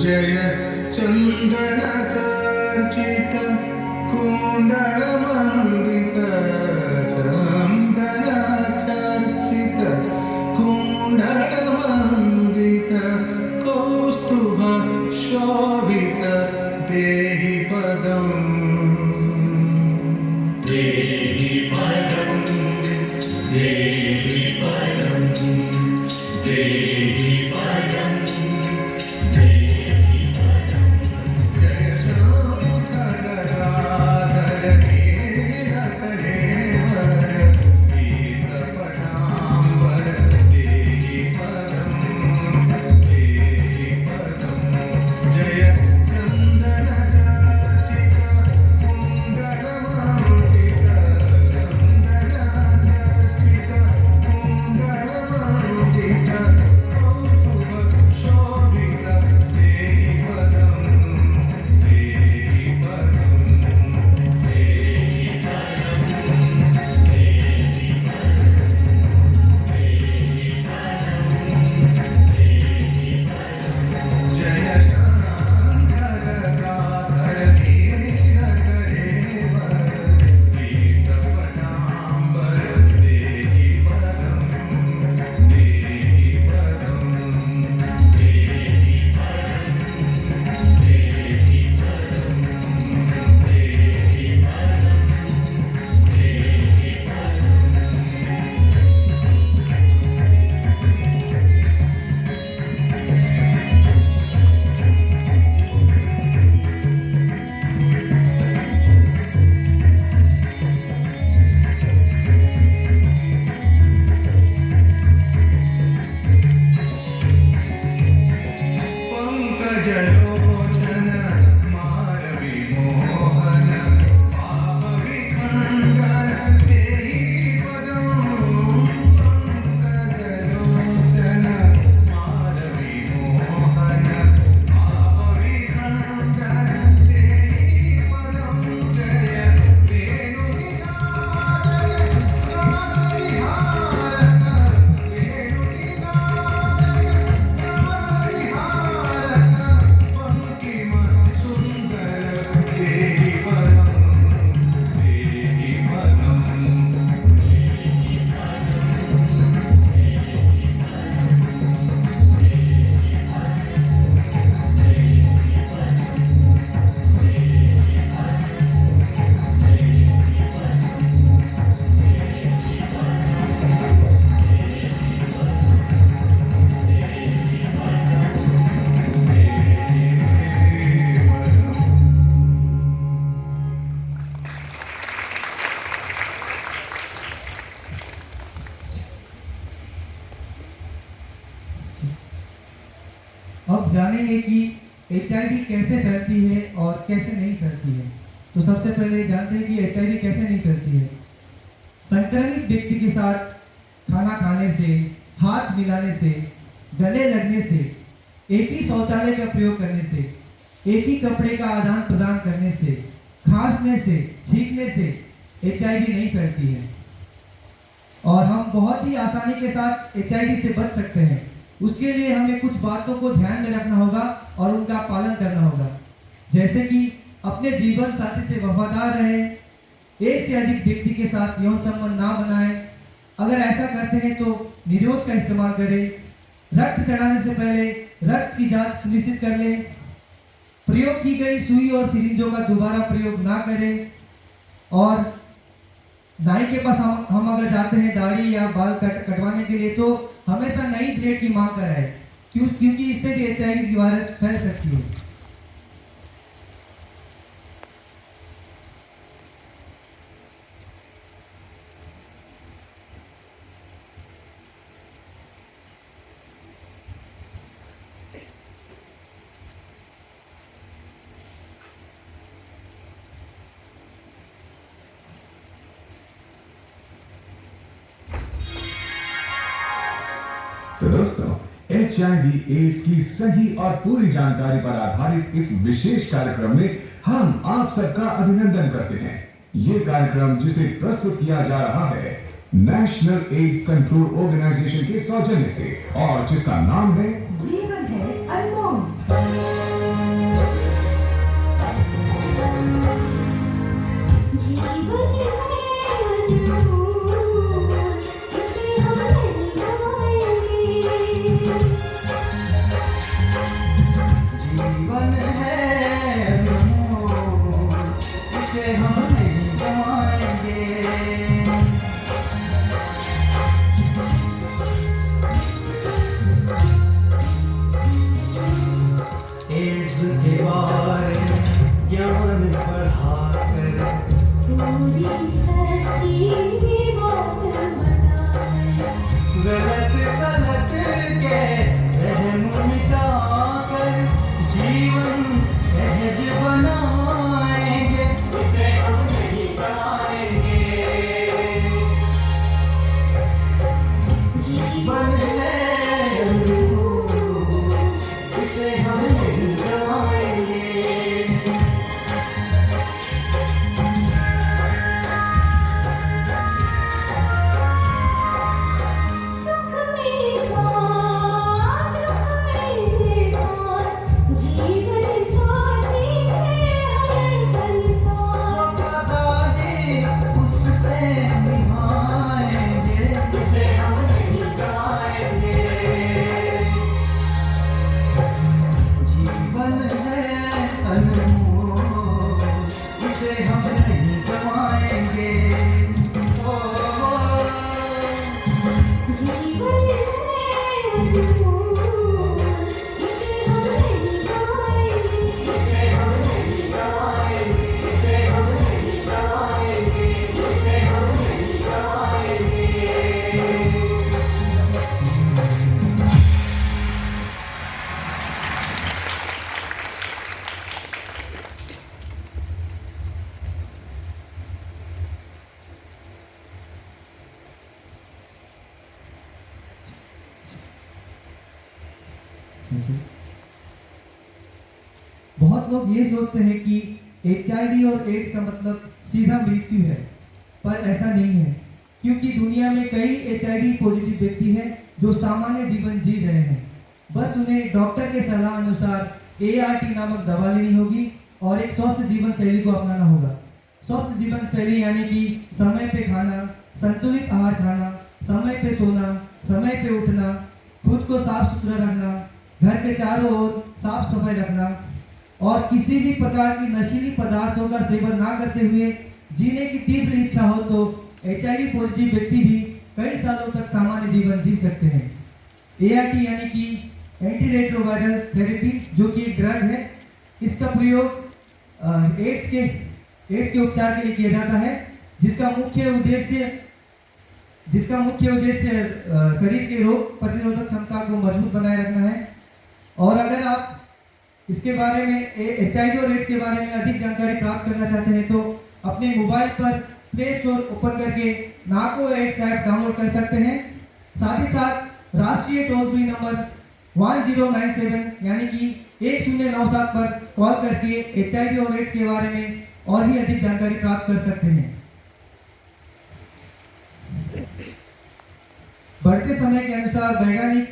जय चन्दनचर्चित कुण्डलमण्डित चन्दनचर्चित कुण्डलमण्डित कौस्तुभ शोभित देहि पदम् देहि पदम् देहि पदम् देहि पदम् जलोचन मारवी मोहन पाप विखंडन तेहि पदम् पंकजलोचन मारवी मोहन पाप विखंडन तेहि पदम् जय वेणुनिनादक रासविहारक वेणुनिनादक रासविहारक अब जानेंगे कि HIV कैसे फैलती है और कैसे नहीं फैलती है। तो सबसे पहले जानते हैं कि HIV कैसे नहीं फैलती है। संक्रमित व्यक्ति के साथ खाना खाने से, हाथ मिलाने से, गले लगने से, एक ही शौचालय का प्रयोग करने से, एक ही कपड़े का आदान प्रदान करने से, खांसने से, छींकने से HIV नहीं फैलती है। और हम बहुत ही आसानी के साथ HIV से बच सकते हैं। उसके लिए हमें कुछ बातों को ध्यान में रखना होगा और उनका पालन करना होगा। जैसे कि अपने जीवन साथी से वफादार रहे, एक से अधिक व्यक्ति के साथ यौन संबंध ना बनाएं, अगर ऐसा करते हैं तो निरोध का इस्तेमाल करें, रक्त चढ़ाने से पहले रक्त की जांच सुनिश्चित कर लें, प्रयोग की गई सुई और सिरिंजों का दोबारा प्रयोग ना करें, और नाई के पास हम अगर जाते हैं दाढ़ी या बाल कटवाने के लिए तो हमेशा नई ब्लेड की मांग कराएं, क्योंकि इससे भी HIV की वायरस फैल सकती है। तो दोस्तों, HIV एड्स की सही और पूरी जानकारी पर आधारित इस विशेष कार्यक्रम में हम आप सबका अभिनंदन करते हैं। ये कार्यक्रम जिसे प्रस्तुत किया जा रहा है नेशनल एड्स कंट्रोल ऑर्गेनाइजेशन के सौजन्य से और जिसका नाम है जीवन है अनमोल। गलत सलत के रहम मिटाकर जीवन सहज बनाएंगे, इसे हम नहीं बनाएंगे। जीवन है अनमोल, इसे हम नहीं बनाएंगे। बहुत लोग ये सोचते हैं कि HIV और एड्स का मतलब सीधा मृत्यु है, पर ऐसा नहीं है, क्योंकि दुनिया में कई HIV पॉजिटिव व्यक्ति हैं जो सामान्य जीवन जी रहे हैं। बस उन्हें डॉक्टर के सलाह अनुसार ART नामक दवा लेनी होगी और एक स्वस्थ जीवन शैली को अपनाना होगा। स्वस्थ जीवन शैली यानी कि समय पे खाना, संतुलित आहार खाना, समय पे सोना, समय पे उठना, खुद को साफ सुथरा रखना, घर के चारों ओर साफ सफाई रखना और किसी भी प्रकार की नशीली पदार्थों का सेवन ना करते हुए जीने की तीव्र इच्छा हो तो HIV पॉजिटिव व्यक्ति भी कई सालों तक सामान्य जीवन जी सकते हैं। ART यानी कि एंटी रेट्रोवायरल थेरेपी, जो कि एक ड्रग है, इसका प्रयोग एड्स के उपचार के लिए किया जाता है, जिसका मुख्य उद्देश्य शरीर के रोग प्रतिरोधक क्षमता को मजबूत बनाए रखना है। और अगर आप इसके बारे में HIV और एड्स के बारे में अधिक जानकारी प्राप्त करना चाहते हैं तो अपने मोबाइल पर प्ले स्टोर ओपन करके नाको एड्स ऐप डाउनलोड कर सकते हैं। साथ ही साथ राष्ट्रीय टोल फ्री नंबर 1097 यानी कि 1097 पर कॉल करके HIV और एड्स के बारे में और भी अधिक जानकारी प्राप्त कर सकते हैं। बढ़ते समय के अनुसार वैज्ञानिक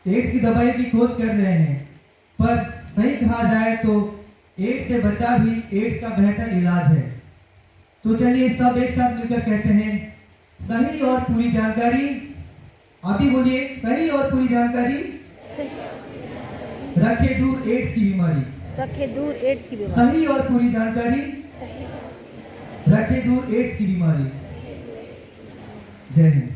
एड्स की दवाई की खोज कर रहे हैं, पर सही कहा जाए तो एड्स से बचा भी एड्स का बेहतर इलाज है। तो चलिए सब एक साथ मिलकर कहते हैं, सही और पूरी जानकारी। आप ही बोलिए, सही और पूरी जानकारी रखे दूर एड्स की बीमारी। रखे दूर एड्स की बीमारी। सही और पूरी जानकारी रखे दूर एड्स की बीमारी। जय हिंद।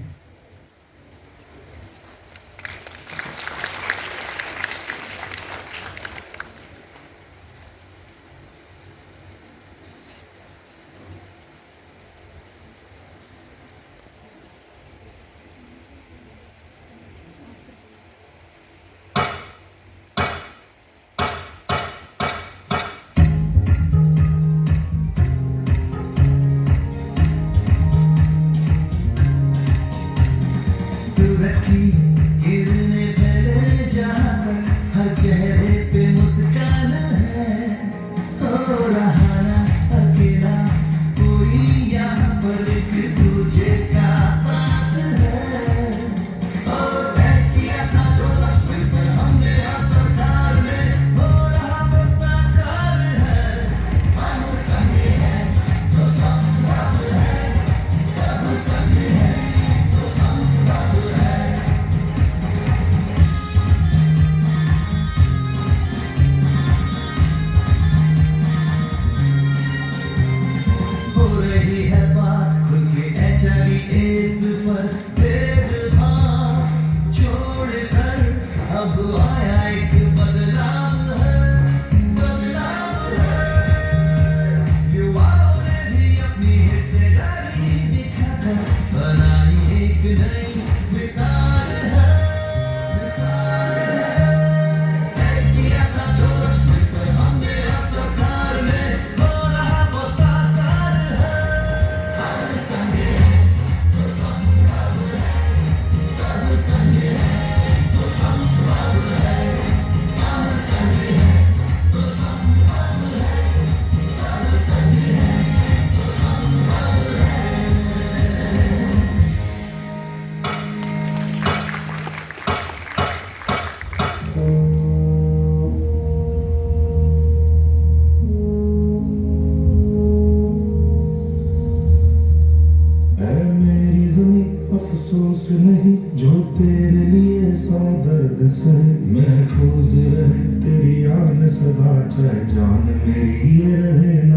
रहे तेरी आन सदा, चाहे जान मेरी ये रहे